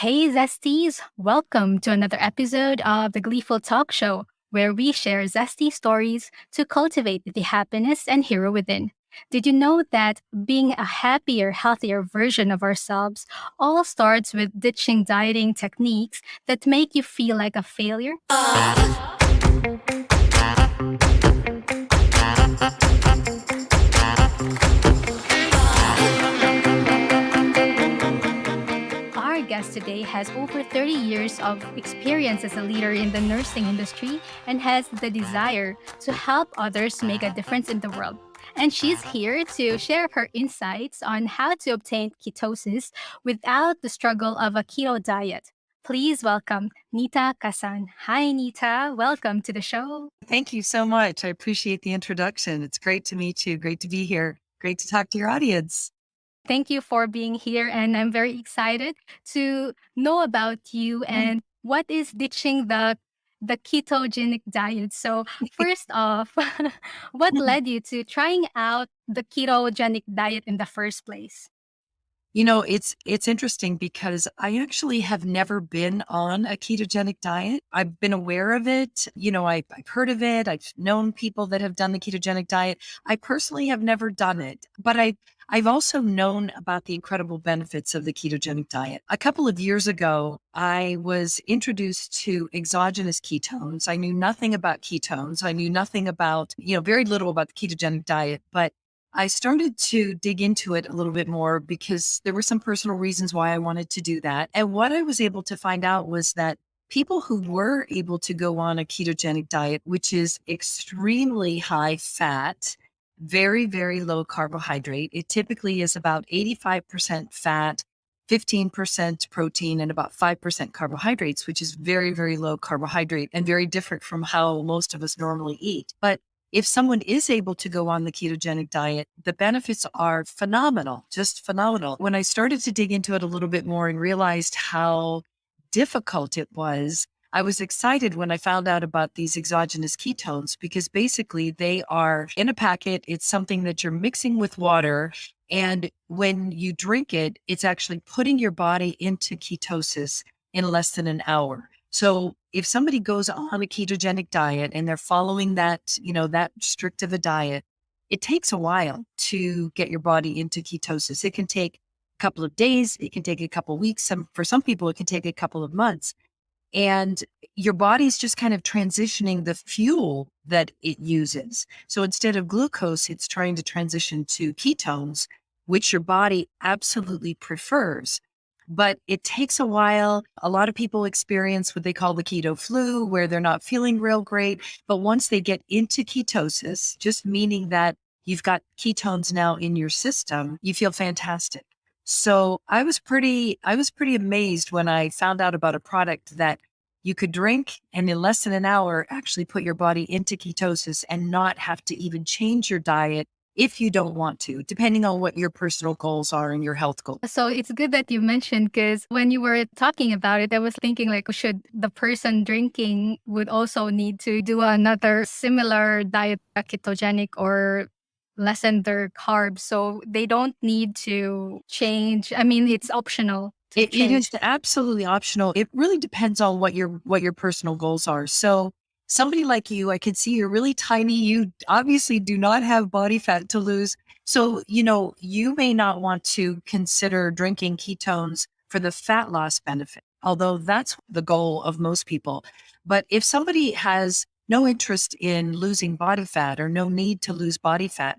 Hey, Zesties! Welcome to another episode of the Gleeful Talkshow, where we share zesty stories to cultivate the happiness and hero within. Did you know that being a happier, healthier version of ourselves all starts with ditching dieting techniques that make you feel like a failure? Our guest today has over 30 years of experience as a leader in the nursing industry and has the desire to help others make a difference in the world. And she's here to share her insights on how to obtain ketosis without the struggle of a keto diet. Please welcome Nita Kasan. Hi, Nita. Welcome to the show. Thank you so much. I appreciate the introduction. It's great to meet you. Great to be here. Great to talk to your audience. Thank you for being here, and I'm very excited to know about you and what is ditching the ketogenic diet. So, first off, what led you to trying out the ketogenic diet in the first place? It's interesting because I actually have never been on a ketogenic diet. I've been aware of it. I've heard of it. I've known people that have done the ketogenic diet. I personally have never done it, but I've also known about the incredible benefits of the ketogenic diet. A couple of years ago, I was introduced to exogenous ketones. I knew nothing about ketones. I knew nothing about, very little about the ketogenic diet, but I started to dig into it a little bit more because there were some personal reasons why I wanted to do that. And what I was able to find out was that people who were able to go on a ketogenic diet, which is extremely high fat, very, very low carbohydrate, it typically is about 85% fat, 15% protein, and about 5% carbohydrates, which is very, very low carbohydrate and very different from how most of us normally eat. But if someone is able to go on the ketogenic diet, the benefits are phenomenal, just phenomenal. When I started to dig into it a little bit more and realized how difficult it was, I was excited when I found out about these exogenous ketones because basically they are in a packet. It's something that you're mixing with water. And when you drink it, it's actually putting your body into ketosis in less than an hour. So if somebody goes on a ketogenic diet and they're following that strict of a diet, it takes a while to get your body into ketosis. It can take a couple of days. It can take a couple of weeks. For some people, it can take a couple of months. And your body's just kind of transitioning the fuel that it uses. So instead of glucose, it's trying to transition to ketones, which your body absolutely prefers. But it takes a while. A lot of people experience what they call the keto flu, where they're not feeling real great. But once they get into ketosis, just meaning that you've got ketones now in your system, you feel fantastic. So I was pretty amazed when I found out about a product that you could drink and in less than an hour actually put your body into ketosis and not have to even change your diet if you don't want to, depending on what your personal goals are and your health goals. So it's good that you mentioned because when you were talking about it, I was thinking like, should the person drinking would also need to do another similar diet, ketogenic or lessen their carbs so they don't need to change. I mean, it's optional to It change. is absolutely optional. It really depends on what your personal goals are. So somebody like you, I can see you're really tiny. You obviously do not have body fat to lose. So, you may not want to consider drinking ketones for the fat loss benefit, although that's the goal of most people. But if somebody has no interest in losing body fat or no need to lose body fat,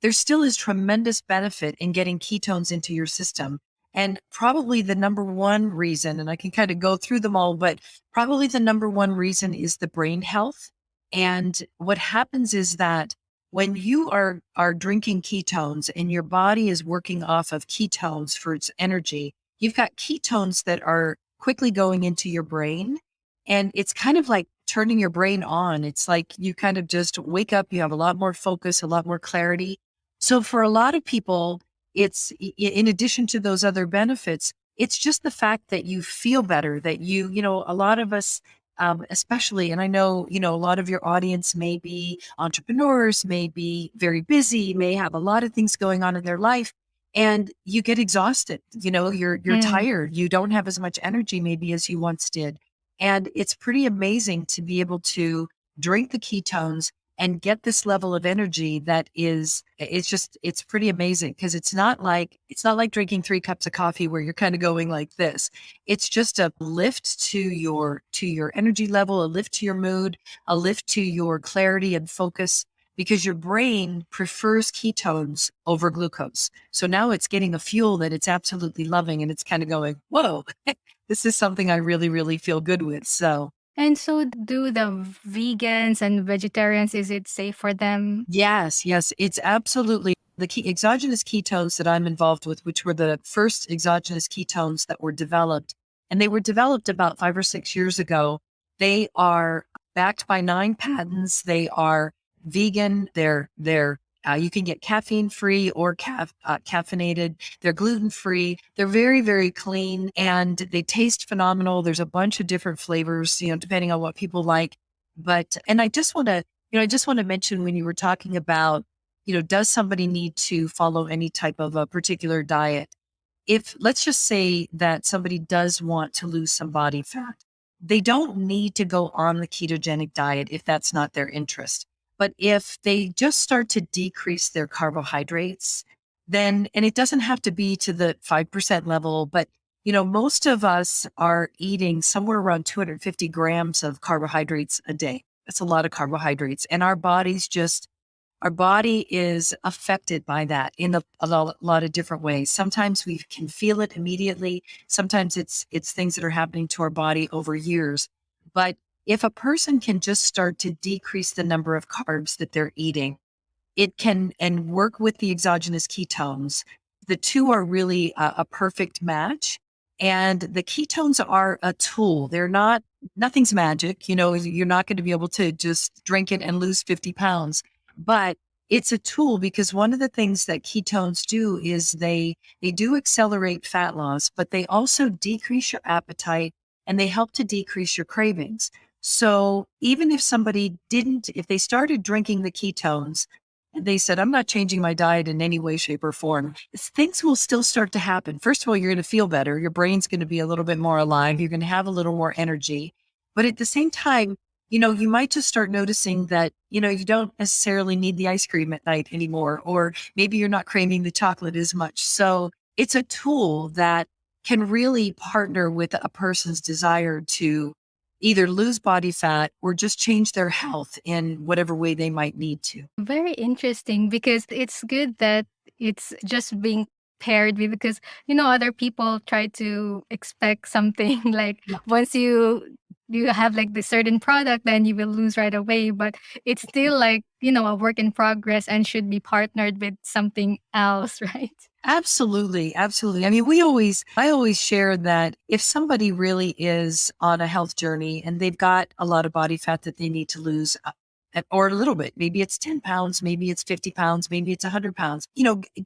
there still is tremendous benefit in getting ketones into your system. And probably the number one reason, and I can kind of go through them all, but probably the number one reason is the brain health. And what happens is that when you are drinking ketones and your body is working off of ketones for its energy, you've got ketones that are quickly going into your brain. And it's kind of like turning your brain on. It's like you kind of just wake up, you have a lot more focus, a lot more clarity. So for a lot of people, it's in addition to those other benefits, it's just the fact that you feel better, that a lot of us, especially, and I know, a lot of your audience may be entrepreneurs, may be very busy, may have a lot of things going on in their life. and you get exhausted. You're Mm. tired. You don't have as much energy maybe as you once did. And it's pretty amazing to be able to drink the ketones and get this level of energy that is it's pretty amazing, because it's not like drinking 3 cups of coffee where you're kind of going like this. It's just a lift to your energy level, a lift to your mood, a lift to your clarity and focus, because your brain prefers ketones over glucose. So now it's getting a fuel that it's absolutely loving, and it's kind of going, whoa, this is something I really, really feel good with. So And so, do the vegans and vegetarians, is it safe for them? yes, yes, it's absolutely the exogenous ketones that I'm involved with, which were the first exogenous ketones that were developed. And they were developed about 5 or 6 years ago. They are backed by 9 patents. They are vegan. They're you can get caffeine free or caffeinated. They're gluten free. They're very, very clean, and they taste phenomenal. There's a bunch of different flavors, depending on what people like. And I just want to mention, when you were talking about, does somebody need to follow any type of a particular diet? If, let's just say that somebody does want to lose some body fat, they don't need to go on the ketogenic diet if that's not their interest. But if they just start to decrease their carbohydrates, then, and it doesn't have to be to the 5% level, but most of us are eating somewhere around 250 grams of carbohydrates a day. That's a lot of carbohydrates. And our body is affected by that in a lot of different ways. Sometimes we can feel it immediately. Sometimes it's things that are happening to our body over years. But if a person can just start to decrease the number of carbs that they're eating, it can, and work with the exogenous ketones. The two are really a perfect match. And the ketones are a tool. They're not, nothing's magic. You're not going to be able to just drink it and lose 50 pounds, but it's a tool, because one of the things that ketones do is they do accelerate fat loss, but they also decrease your appetite, and they help to decrease your cravings. So even if somebody didn't, if they started drinking the ketones, they said, I'm not changing my diet in any way, shape, or form, things will still start to happen. First of all, you're going to feel better. Your brain's going to be a little bit more alive. You're going to have a little more energy. But at the same time, you might just start noticing that, you don't necessarily need the ice cream at night anymore, or maybe you're not craving the chocolate as much. So it's a tool that can really partner with a person's desire to either lose body fat or just change their health in whatever way they might need to. Very interesting, because it's good that it's just being paired with, because other people try to expect something like, Yeah. once you have like the certain product, then you will lose right away, but it's still like, a work in progress and should be partnered with something else. Right? Absolutely, absolutely. I mean, I always share that if somebody really is on a health journey and they've got a lot of body fat that they need to lose, or a little bit, maybe it's 10 pounds, maybe it's 50 pounds, maybe it's 100 pounds,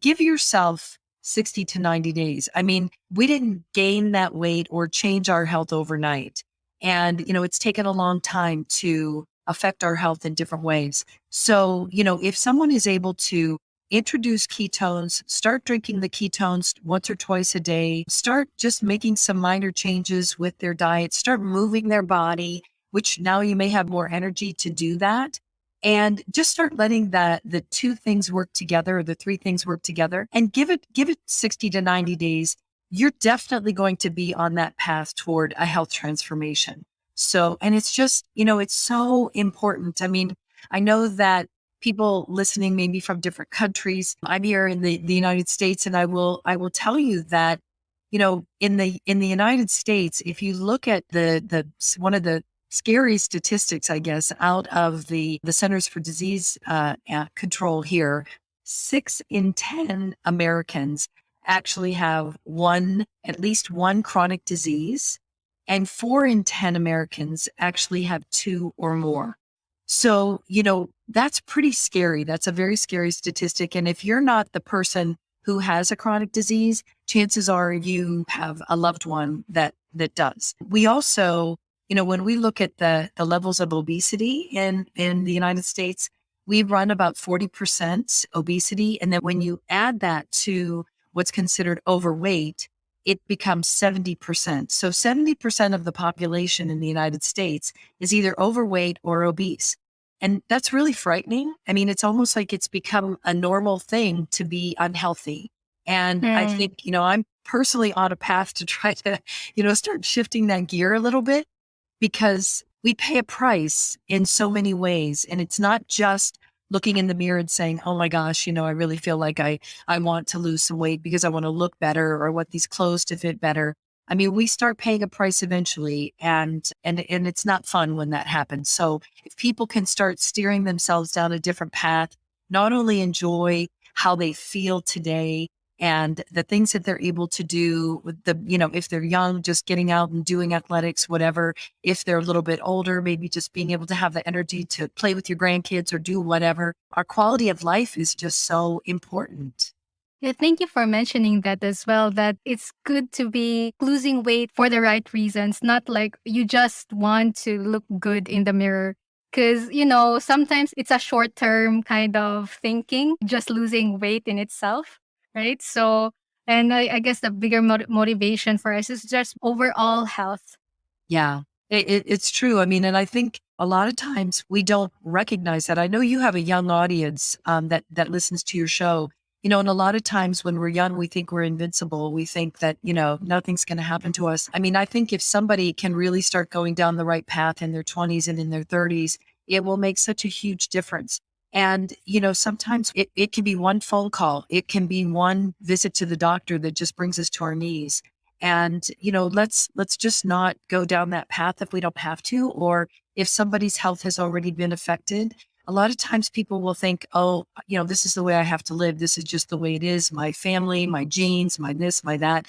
give yourself 60 to 90 days. I mean, we didn't gain that weight or change our health overnight. And, it's taken a long time to affect our health in different ways. So, if someone is able to introduce ketones, start drinking the ketones once or twice a day, start just making some minor changes with their diet, start moving their body, which now you may have more energy to do that. And just start letting the two things work together, or the three things work together, and give it 60 to 90 days. You're definitely going to be on that path toward a health transformation. So, and it's just, it's so important. I mean, I know that people listening maybe from different countries. I'm here in the United States, and I will tell you that, in the United States, if you look at the one of the scary statistics, I guess, out of the Centers for Disease Control here, 6 in 10 Americans actually have at least one chronic disease, and 4 in 10 Americans actually have two or more. So, that's pretty scary. That's a very scary statistic. And if you're not the person who has a chronic disease, chances are you have a loved one that does. We also, when we look at the levels of obesity in the United States, we run about 40% obesity. And then when you add that to what's considered overweight, it becomes 70%. So 70% of the population in the United States is either overweight or obese. And that's really frightening. I mean, it's almost like it's become a normal thing to be unhealthy. And I Right. think, I'm personally on a path to try to, start shifting that gear a little bit, because we pay a price in so many ways. And it's not just looking in the mirror and saying, oh my gosh, I really feel like I want to lose some weight because I want to look better, or I want these clothes to fit better. I mean, we start paying a price eventually, and it's not fun when that happens. So if people can start steering themselves down a different path, not only enjoy how they feel today and the things that they're able to do with if they're young, just getting out and doing athletics, whatever. If they're a little bit older, maybe just being able to have the energy to play with your grandkids or do whatever. Our quality of life is just so important. Yeah, thank you for mentioning that as well, that it's good to be losing weight for the right reasons, not like you just want to look good in the mirror. Because, sometimes it's a short term kind of thinking, just losing weight in itself, right? So, and I guess the bigger motivation for us is just overall health. Yeah, it's true. I mean, and I think a lot of times we don't recognize that. I know you have a young audience that listens to your show, and a lot of times when we're young, we think we're invincible. We think that, nothing's going to happen to us. I mean, I think if somebody can really start going down the right path in their 20s and in their 30s, it will make such a huge difference. And, sometimes it can be one phone call. It can be one visit to the doctor that just brings us to our knees. And, let's just not go down that path if we don't have to, or if somebody's health has already been affected. A lot of times people will think, oh, this is the way I have to live. This is just the way it is. My family, my genes, my this, my that.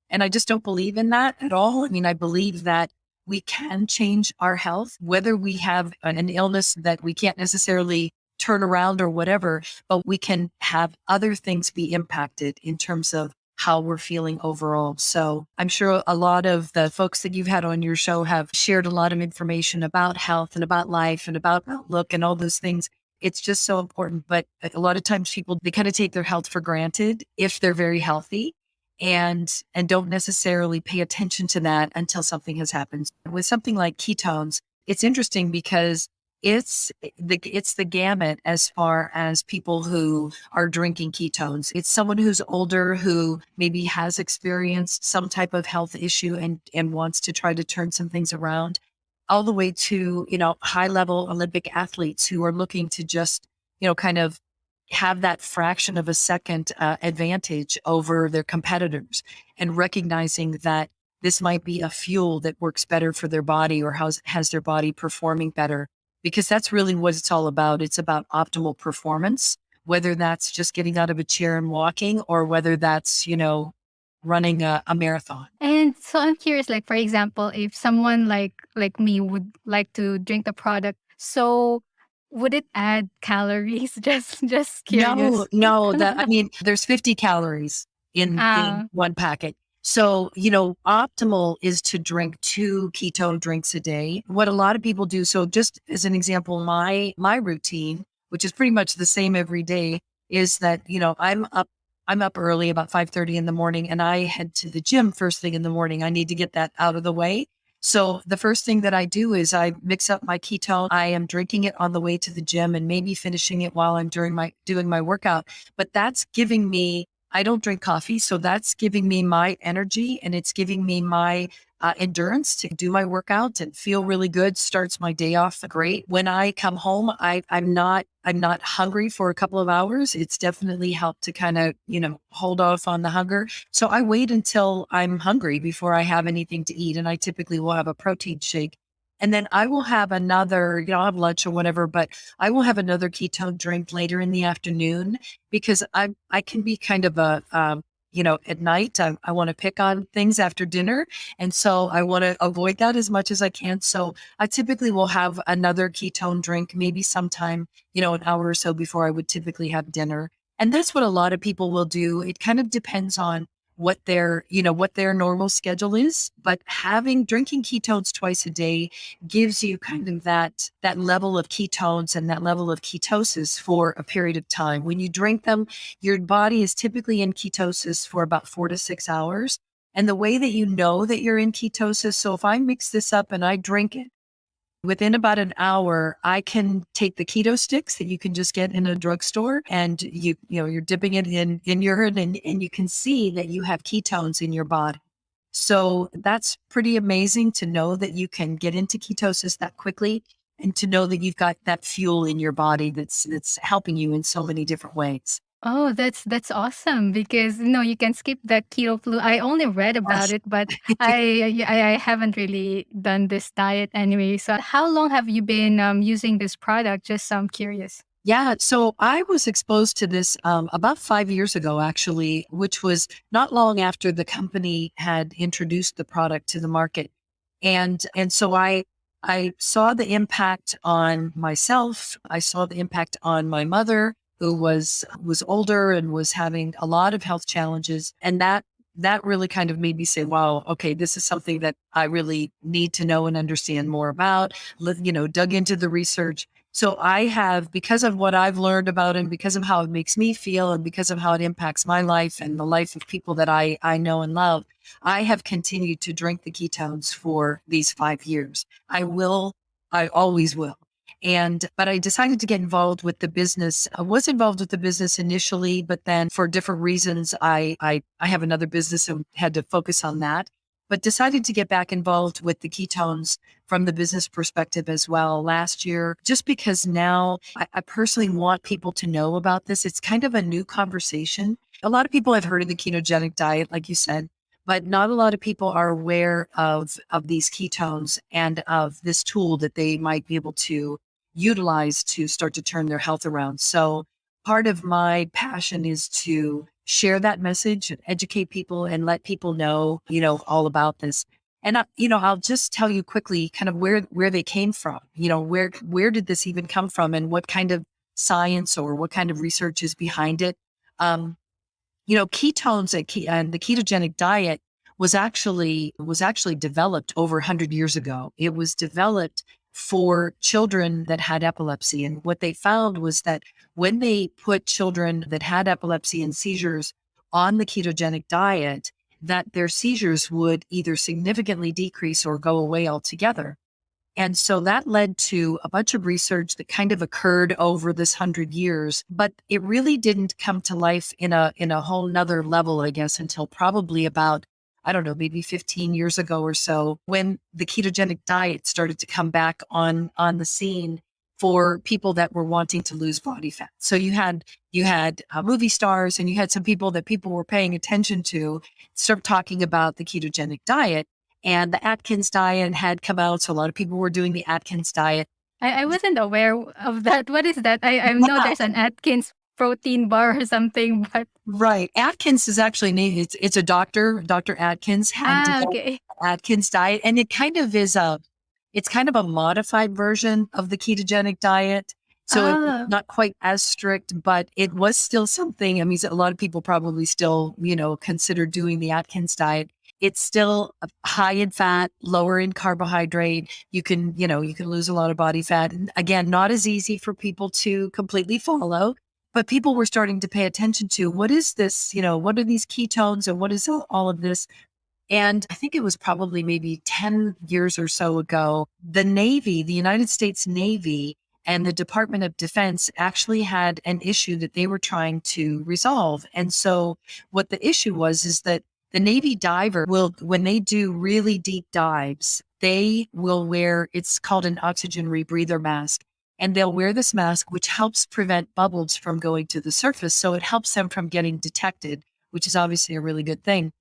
And I just don't believe in that at all. I mean, I believe that we can change our health, whether we have an illness that we can't necessarily turn around or whatever, but we can have other things be impacted in terms of how we're feeling overall. So I'm sure a lot of the folks that you've had on your show have shared a lot of information about health and about life and about outlook and all those things. It's just so important. But a lot of times people, they kind of take their health for granted if they're very healthy, and don't necessarily pay attention to that until something has happened. With something like ketones, it's interesting because it's the gamut as far as people who are drinking ketones. It's someone who's older who maybe has experienced some type of health issue and wants to try to turn some things around, all the way to, high level Olympic athletes who are looking to just, kind of have that fraction of a second advantage over their competitors, and recognizing that this might be a fuel that works better for their body, or has their body performing better, because that's really what it's all about. It's about optimal performance, whether that's just getting out of a chair and walking, or whether that's, running a marathon. And so I'm curious, like for example, if someone like me would like to drink the product, so would it add calories? Just No, curious. no, I mean, there's 50 calories in Ah, one packet. So, optimal is to drink 2 keto drinks a day. What a lot of people do, so just as an example, my routine, which is pretty much the same every day, is that, I'm up early about 5:30 in the morning, and I head to the gym first thing in the morning. I need to get that out of the way. So the first thing that I do is I mix up my ketone. I am drinking it on the way to the gym and maybe finishing it while I'm doing my workout. But that's giving me, I don't drink coffee, so that's giving me my energy, and it's giving me my endurance to do my workout and feel really good. Starts my day off great. When I come home, I'm not hungry for a couple of hours. It's definitely helped to kind of, hold off on the hunger. So I wait until I'm hungry before I have anything to eat. And I typically will have a protein shake. And then I will have another, I'll have lunch or whatever, but I will have another ketone drink later in the afternoon, because I can be kind of at night, I want to pick on things after dinner. And so I want to avoid that as much as I can. So I typically will have another ketone drink, maybe sometime, an hour or so before I would typically have dinner. And that's what a lot of people will do. It kind of depends on what their normal schedule is. But drinking ketones twice a day gives you kind of that level of ketones and that level of ketosis for a period of time. When you drink them, your body is typically in ketosis for about 4 to 6 hours. And the way that you know that you're in ketosis, so if I mix this up and I drink it, within about an hour, I can take the keto sticks that you can just get in a drugstore, and you're dipping it in urine, and you can see that you have ketones in your body. So that's pretty amazing to know that you can get into ketosis that quickly, and to know that you've got that fuel in your body that's helping you in so many different ways. Oh, that's awesome because you can skip the keto flu. I only read about Yes. it, but I haven't really done this diet anyway. So, how long have you been using this product? Just curious. Yeah, so I was exposed to this about 5 years ago, actually, which was not long after the company had introduced the product to the market, and so I saw the impact on myself. I saw the impact on my mother, who was older and was having a lot of health challenges, and that really kind of made me say, "Wow, okay, this is something that I really need to know and understand more about." Dug into the research. So I have, because of what I've learned about it, and because of how it makes me feel, and because of how it impacts my life and the life of people that I know and love, I have continued to drink the ketones for these 5 years. I always will. But I decided to get involved with the business. I was involved with the business initially, but then for different reasons, I have another business and had to focus on that. But decided to get back involved with the ketones from the business perspective as well last year, just because now I personally want people to know about this. It's kind of a new conversation. A lot of people have heard of the ketogenic diet, like you said, but not a lot of people are aware of these ketones and of this tool that they might be able to utilize to start to turn their health around. So part of my passion is to share that message and educate people and let people know, all about this. And I'll just tell you quickly kind of where they came from. Where did this even come from, and what kind of science or what kind of research is behind it? Um, Ketones and the ketogenic diet was actually developed over 100 years ago. It was developed for children that had epilepsy. And what they found was that when they put children that had epilepsy and seizures on the ketogenic diet, that their seizures would either significantly decrease or go away altogether. And so that led to a bunch of research that kind of occurred over this 100 years, but it really didn't come to life in a whole nother level, I guess, until probably about, I don't know, maybe 15 years ago or so, when the ketogenic diet started to come back on the scene for people that were wanting to lose body fat. So you had movie stars, and you had some people that people were paying attention to start talking about the ketogenic diet. And the Atkins diet had come out. So a lot of people were doing the Atkins diet. I wasn't aware of that. What is that? I know Yeah, there's an Atkins protein bar or something, but right. Atkins is actually named, it's a doctor. Dr. Atkins had developed okay. the Atkins diet. And it's kind of a modified version of the ketogenic diet. So it's Oh, not quite as strict, but it was still something. I mean, a lot of people probably still, consider doing the Atkins diet. It's still high in fat, lower in carbohydrate. You can lose a lot of body fat. And again, not as easy for people to completely follow, but people were starting to pay attention to, what is this? What are these ketones, and what is all of this? And I think it was probably maybe 10 years or so ago, the Navy, the United States Navy, and the Department of Defense actually had an issue that they were trying to resolve. And so what the issue was is that the Navy diver will, when they do really deep dives, they will wear, it's called an oxygen rebreather mask. And they'll wear this mask, which helps prevent bubbles from going to the surface. So it helps them from getting detected, which is obviously a really good thing.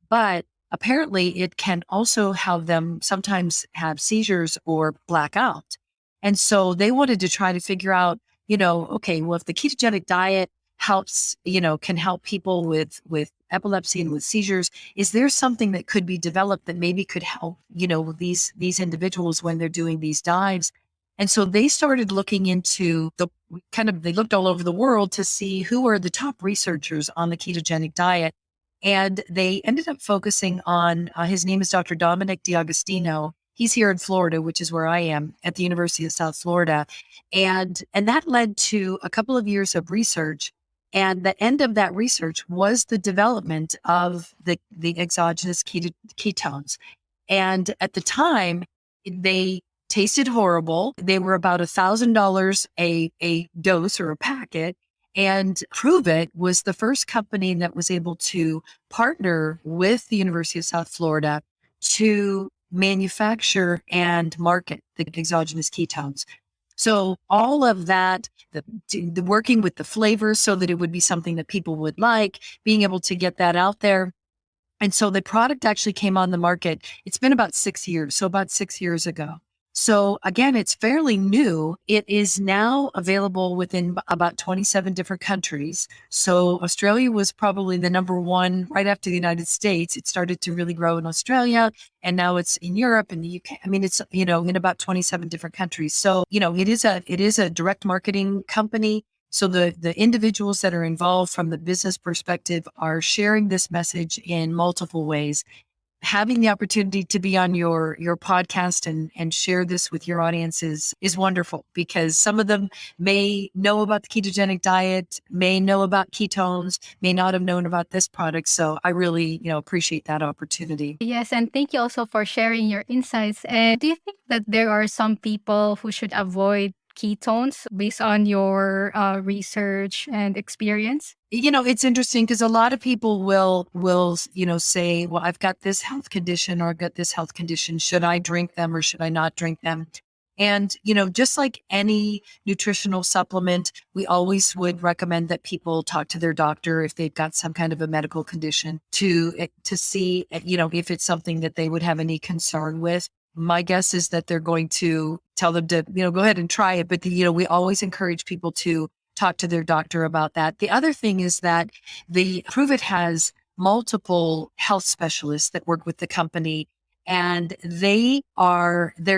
But apparently, it can also have them sometimes have seizures or black out. And so they wanted to try to figure out, okay, well, if the ketogenic diet helps, can help people with epilepsy and with seizures, is there something that could be developed that maybe could help, these individuals when they're doing these dives? And so they started looking into they looked all over the world to see who are the top researchers on the ketogenic diet. And they ended up focusing on, his name is Dr. Dominic D'Agostino. He's here in Florida, which is where I am at the University of South Florida. And that led to a couple of years of research. And the end of that research was the development of the exogenous ketones. And at the time, they tasted horrible. They were about $1,000 a dose or a packet. And Pruvit was the first company that was able to partner with the University of South Florida to manufacture and market the exogenous ketones. So all of that, the working with the flavors so that it would be something that people would like, being able to get that out there. And so the product actually came on the market. It's been about 6 years. So about 6 years ago. So again, it's fairly new. It is now available within about 27 different countries. So Australia was probably the number one right after the United States. It started to really grow in Australia, and now it's in Europe and the UK. I mean, it's, in about 27 different countries. So, it is a direct marketing company. So the individuals that are involved from the business perspective are sharing this message in multiple ways. Having the opportunity to be on your podcast and share this with your audience is wonderful, because some of them may know about the ketogenic diet, may know about ketones, may not have known about this product. So I really, appreciate that opportunity. Yes, and thank you also for sharing your insights. And do you think that there are some people who should avoid ketones based on your research and experience? It's interesting because a lot of people will say, well, I've got this health condition or I've got this health condition. Should I drink them or should I not drink them? And, just like any nutritional supplement, we always would recommend that people talk to their doctor if they've got some kind of a medical condition to see, if it's something that they would have any concern with. My guess is that they're going to tell them to, go ahead and try it. But, we always encourage people to talk to their doctor about that. The other thing is that the Pruvit has multiple health specialists that work with the company, and they're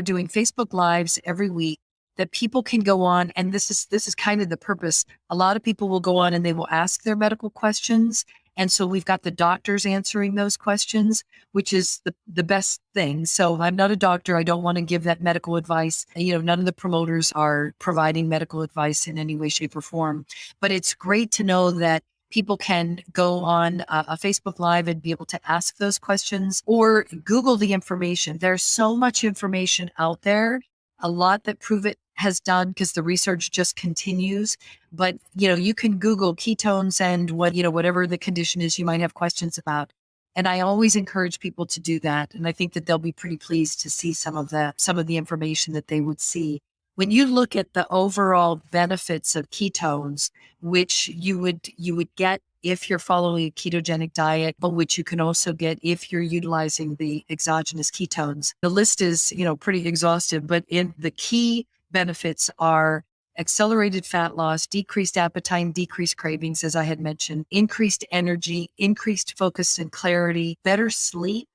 doing Facebook Lives every week that people can go on. And this is kind of the purpose. A lot of people will go on and they will ask their medical questions. And so we've got the doctors answering those questions, which is the best thing. So I'm not a doctor. I don't want to give that medical advice. None of the promoters are providing medical advice in any way, shape, or form. But it's great to know that people can go on a Facebook Live and be able to ask those questions or Google the information. There's so much information out there, a lot that Pruvit has done because the research just continues. But, you can Google ketones and whatever the condition is you might have questions about. And I always encourage people to do that. And I think that they'll be pretty pleased to see some of the information that they would see. When you look at the overall benefits of ketones, which you would get if you're following a ketogenic diet, but which you can also get if you're utilizing the exogenous ketones, the list is, pretty exhaustive, but in the key benefits are accelerated fat loss, decreased appetite, decreased cravings, as I had mentioned, increased energy, increased focus and clarity, better sleep,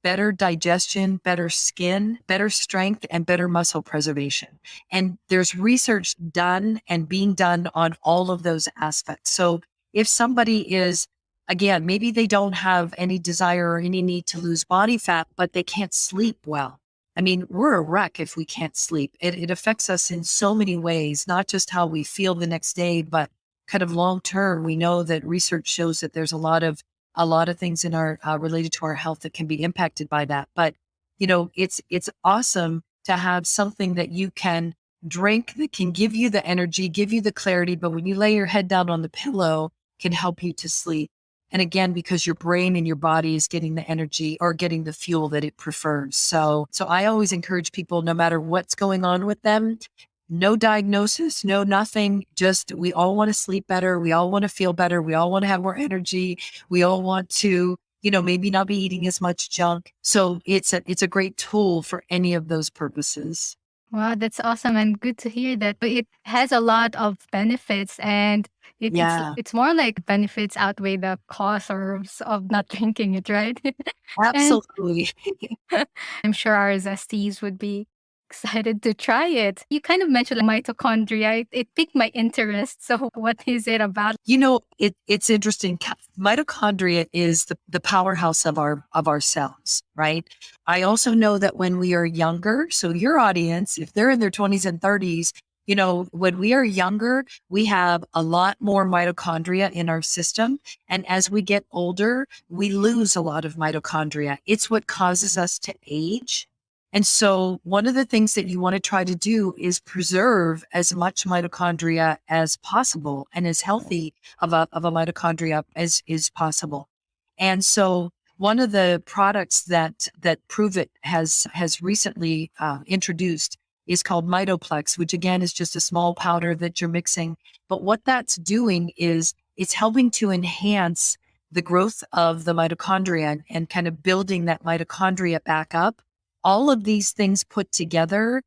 better digestion, better skin, better strength, and better muscle preservation. And there's research done and being done on all of those aspects. So if somebody is, again, maybe they don't have any desire or any need to lose body fat, but they can't sleep well. I mean, we're a wreck if we can't sleep. It affects us in so many ways, not just how we feel the next day, but kind of long term. We know that research shows that there's a lot of things in our related to our health that can be impacted by that. But it's awesome to have something that you can drink that can give you the energy, give you the clarity, but when you lay your head down on the pillow, can help you to sleep. And again, because your brain and your body is getting the energy or getting the fuel that it prefers. So I always encourage people, no matter what's going on with them, no diagnosis, no nothing, just we all want to sleep better. We all want to feel better. We all want to have more energy. We all want to, maybe not be eating as much junk. So it's a great tool for any of those purposes. Wow, that's awesome and good to hear that. But it has a lot of benefits, and Yeah, it's more like benefits outweigh the costs of not drinking it, right? And absolutely. I'm sure our zesties would be excited to try it. You kind of mentioned like mitochondria. It piqued my interest. So what is it about? It's interesting. Mitochondria is the powerhouse of our cells, right? I also know that when we are younger, so your audience, if they're in their 20s and 30s, when we are younger, we have a lot more mitochondria in our system. And as we get older, we lose a lot of mitochondria. It's what causes us to age. And so one of the things that you want to try to do is preserve as much mitochondria as possible and as healthy of a mitochondria as is possible. And so one of the products that Pruvit has recently introduced is called Mitoplex, which again is just a small powder that you're mixing. But what that's doing is it's helping to enhance the growth of the mitochondria and kind of building that mitochondria back up. All of these things put together,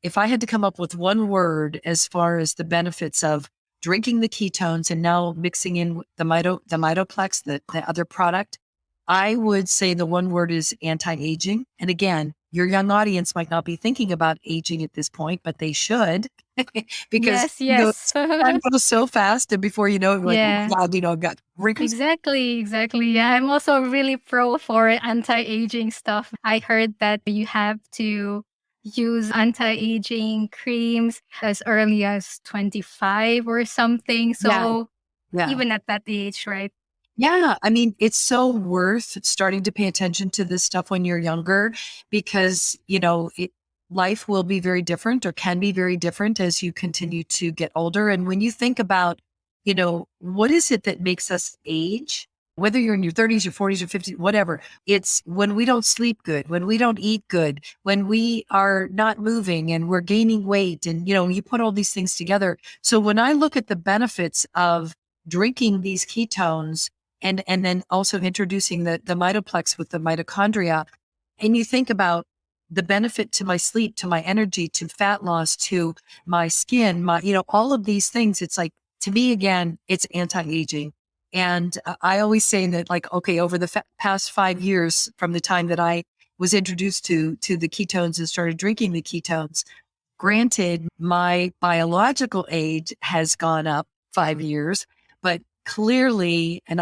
if I had to come up with one word as far as the benefits of drinking the ketones and now mixing in the Mitoplex, the other product, I would say the one word is anti-aging. And again, your young audience might not be thinking about aging at this point, but they should because Yes, yes. time goes so fast, and before you know it, like, oh Yeah. my God, I've got wrinkles. Exactly. Yeah, I'm also really pro for anti-aging stuff. I heard that you have to use anti-aging creams as early as 25 or something. Yeah, So yeah. even at that age, right? Yeah, I mean, it's so worth starting to pay attention to this stuff when you're younger because, life will be very different or can be very different as you continue to get older. And when you think about, what is it that makes us age? Whether you're in your 30s, your 40s, or 50s, whatever, it's when we don't sleep good, when we don't eat good, when we are not moving and we're gaining weight, and, you put all these things together. So when I look at the benefits of drinking these ketones, and then also introducing the mitoplex with the mitochondria. And you think about the benefit to my sleep, to my energy, to fat loss, to my skin, all of these things. It's like, to me, again, it's anti-aging. And I always say that, like, okay, over the past 5 years from the time that I was introduced to the ketones and started drinking the ketones, granted, my biological age has gone up 5 years, but clearly, and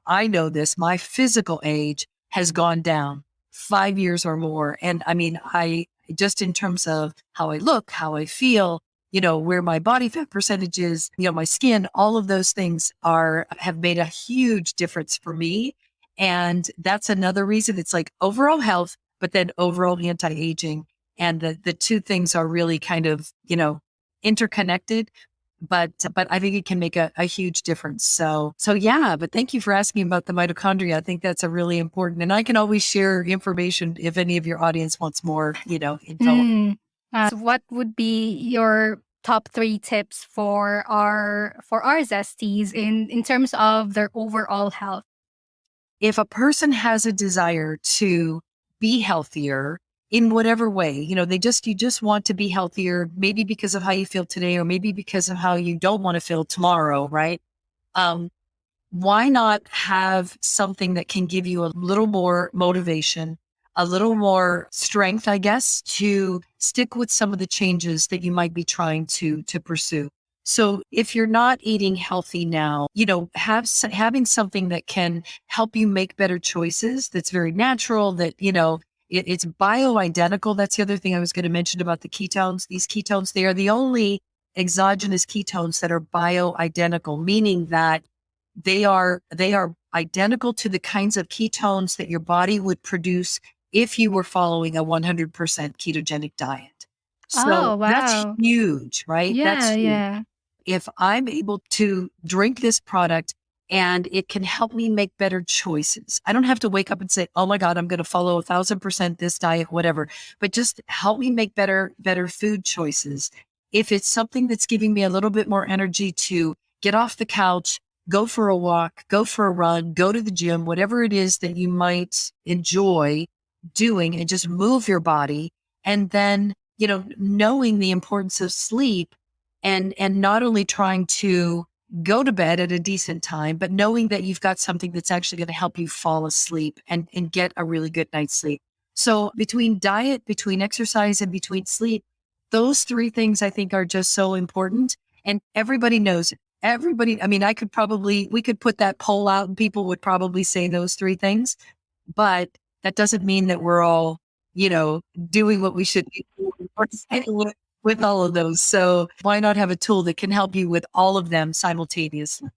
I know this, my physical age has gone down 5 years or more. And I mean, I just in terms of how I look, how I feel, where my body fat percentage is, my skin, all of those things have made a huge difference for me. And that's another reason. It's like overall health, but then overall anti-aging. And the two things are really kind of, interconnected, but I think it can make a huge difference. So yeah, but thank you for asking about the mitochondria. I think that's a really important, and I can always share information if any of your audience wants more, info. So what would be your top 3 tips for our zesties in terms of their overall health? If a person has a desire to be healthier in whatever way, you just want to be healthier, maybe because of how you feel today, or maybe because of how you don't want to feel tomorrow, right? Why not have something that can give you a little more motivation, a little more strength, I guess, to stick with some of the changes that you might be trying to pursue. So if you're not eating healthy now, having something that can help you make better choices, that's very natural, that, it's bioidentical. That's the other thing I was going to mention about the ketones. These ketones, they are the only exogenous ketones that are bioidentical, meaning that they are identical to the kinds of ketones that your body would produce if you were following a 100% ketogenic diet. So Oh, that's wow. huge, right? That's Yeah, huge. yeah. If I'm able to drink this product and it can help me make better choices, I don't have to wake up and say, oh my God, I'm going to follow 1,000% this diet, whatever, but just help me make better food choices. If it's something that's giving me a little bit more energy to get off the couch, go for a walk, go for a run, go to the gym, whatever it is that you might enjoy doing, and just move your body. And then, knowing the importance of sleep, and not only trying to go to bed at a decent time, but knowing that you've got something that's actually going to help you fall asleep and get a really good night's sleep. So between diet, between exercise, and between sleep, those three things I think are just so important. And everybody knows it. Everybody, I mean, we could put that poll out and people would probably say those three things, but that doesn't mean that we're all, you know, doing what we should be doing or with all of those. So why not have a tool that can help you with all of them simultaneously?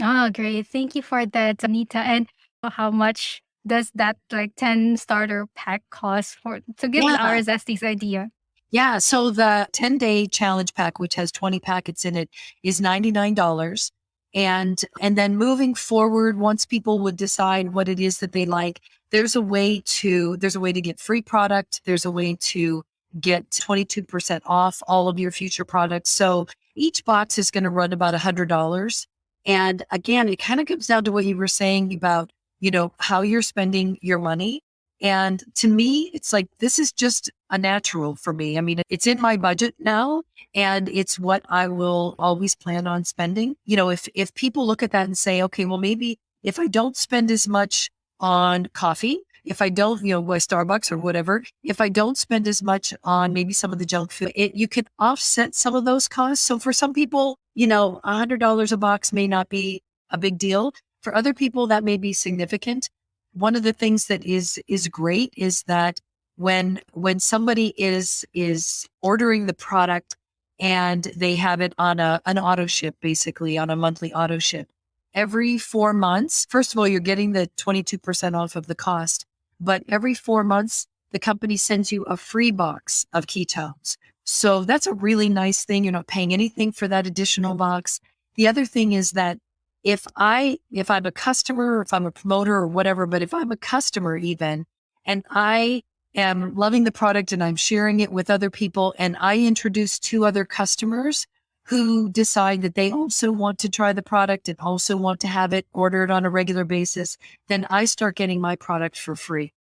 Oh, great. Thank you for that, Anita. And how much does that like 10 starter pack cost for to give Yeah. our Zesties idea? Yeah. So the 10-day challenge pack, which has 20 packets in it, is $99. And then moving forward, once people would decide what it is that they like, there's a way to get free product. There's a way to get 22% off all of your future products. So each box is going to run about $100. And again, it kind of comes down to what you were saying about, you know, how you're spending your money. And to me, it's like, this is just a natural for me. I mean, it's in my budget now and it's what I will always plan on spending. You know, if people look at that and say, okay, well, maybe if I don't spend as much on coffee, if I don't, you know, buy Starbucks or whatever, if I don't spend as much on maybe some of the junk food, you can offset some of those costs. So for some people, you know, $100 a box may not be a big deal. For other people, that may be significant. One of the things that is great is that when somebody is ordering the product and they have it on an auto ship, basically on a monthly auto ship, every 4 months, first of all, you're getting the 22% off of the cost, but every 4 months, the company sends you a free box of ketones. So that's a really nice thing. You're not paying anything for that additional box. The other thing is that if I'm a customer, or if I'm a promoter or whatever, but if I'm a customer even, and I am loving the product and I'm sharing it with other people, and I introduce two other customers who decide that they also want to try the product and also want to have it ordered on a regular basis, then I start getting my product for free.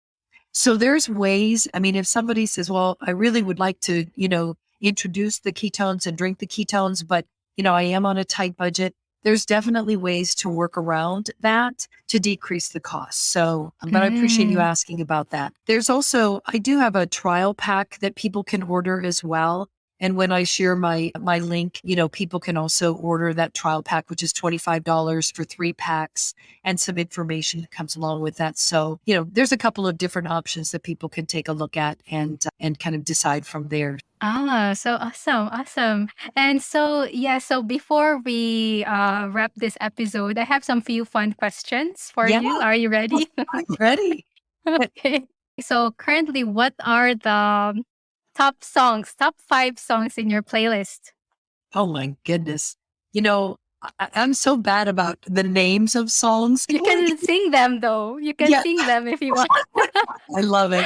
So there's ways. I mean, if somebody says, well, I really would like to, you know, introduce the ketones and drink the ketones, but, you know, I am on a tight budget, there's definitely ways to work around that to decrease the cost. So, but I appreciate you Mm. asking about that. There's also, I do have a trial pack that people can order as well. And when I share my link, you know, people can also order that trial pack, which is $25 for 3 packs and some information that comes along with that. So, you know, there's a couple of different options that people can take a look at and kind of decide from there. Ah, so awesome, awesome. And so, yeah, so before we wrap this episode, I have some few fun questions for Yeah, you. Are you ready? I'm ready. Okay. So currently, what are the top songs, top 5 songs in your playlist? Oh my goodness. You know, I'm so bad about the names of songs. You can sing them though. You can Yeah, sing them if you want. I love it.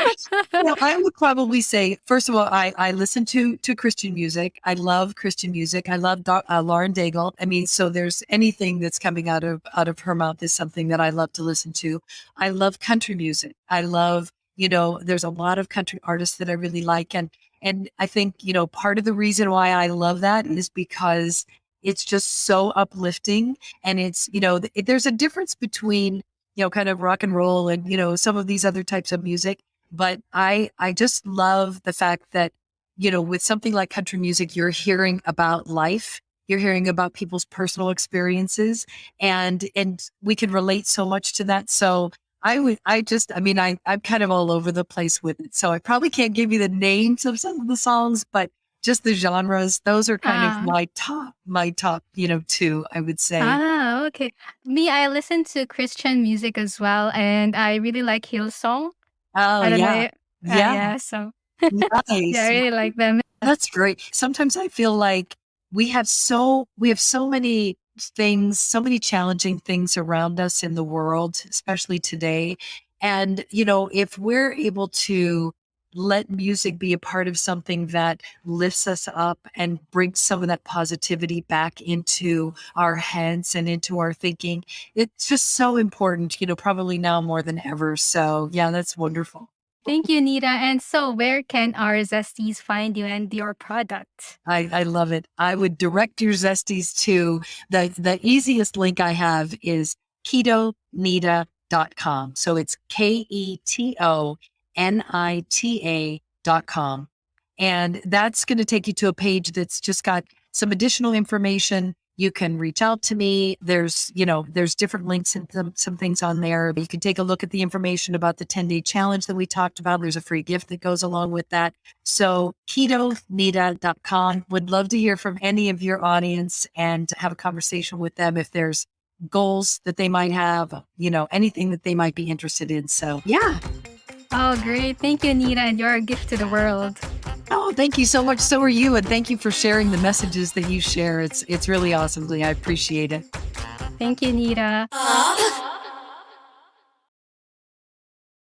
Well, I would probably say, first of all, I listen to Christian music. I love Christian music. I love Lauren Daigle. I mean, so there's anything that's coming out of her mouth is something that I love to listen to. I love country music. I love, you know, there's a lot of country artists that I really like, and I think, you know, part of the reason why I love that is because it's just so uplifting, and it's, you know, there's a difference between, you know, kind of rock and roll and, you know, some of these other types of music. But I just love the fact that, you know, with something like country music, you're hearing about life, you're hearing about people's personal experiences, and we can relate so much to that. So I mean, I'm kind of all over the place with it. So I probably can't give you the names of some of the songs, but just the genres, those are kind of Ah, my top, you know, two, I would say. okay. Me, I listen to Christian music as well, and I really like Hillsong. Oh I don't know. yeah. Yeah. Yeah, so yeah, I Nice. really like them. That's great. Sometimes I feel like we have so many things, so many challenging things around us in the world, especially today. And, you know, if we're able to let music be a part of something that lifts us up and brings some of that positivity back into our heads and into our thinking, it's just so important, you know, probably now more than ever. So yeah, that's wonderful. Thank you, Nita. And so, where can our Zesties find you and your product? I love it. I would direct your zesties to the easiest link I have is ketonita.com. So it's KETONITA.com. Nita.com. And that's going to take you to a page that's just got some additional information. You can reach out to me. There's different links and some things on there. But you can take a look at the information about the 10-day challenge that we talked about. There's a free gift that goes along with that. So ketonita.com. Would love to hear from any of your audience and have a conversation with them if there's goals that they might have, anything that they might be interested in. So yeah. Oh, great. Thank you, Anita. And you're a gift to the world. Oh, thank you so much. So are you. And thank you for sharing the messages that you share. It's really awesome. I appreciate it. Thank you, Anita.